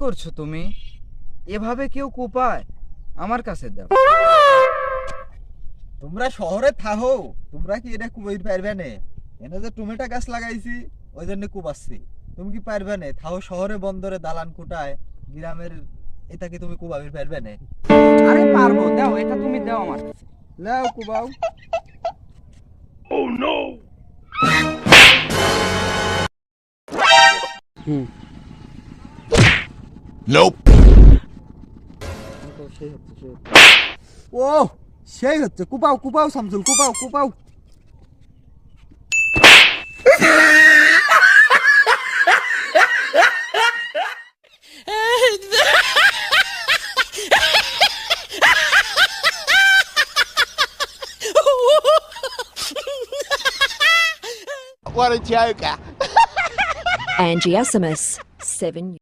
করছো তুমি? এভাবে কেউ কোপায়? আমার কাছে দাও। তোমরা শহরে থাকো, তোমরা কি এটা কুবাই পারবে না? এনে যে টমেটো গাছ লাগাইছি ওই জন্য কুবাচ্ছি। তুমি কি পারবে না? থাও শহরে বন্দরে দালান কোটায় গ্রামের, এটা কি তুমি কুবাবি পারবে না? আরে পারবো, দাও এটা তুমি দাও আমার কাছে। লাও কুবাও। ও সেই হচ্ছে, কুপাও কুপাও Shamsul, কুপাও কুপাও। What a joker. Angie Asimus, 7.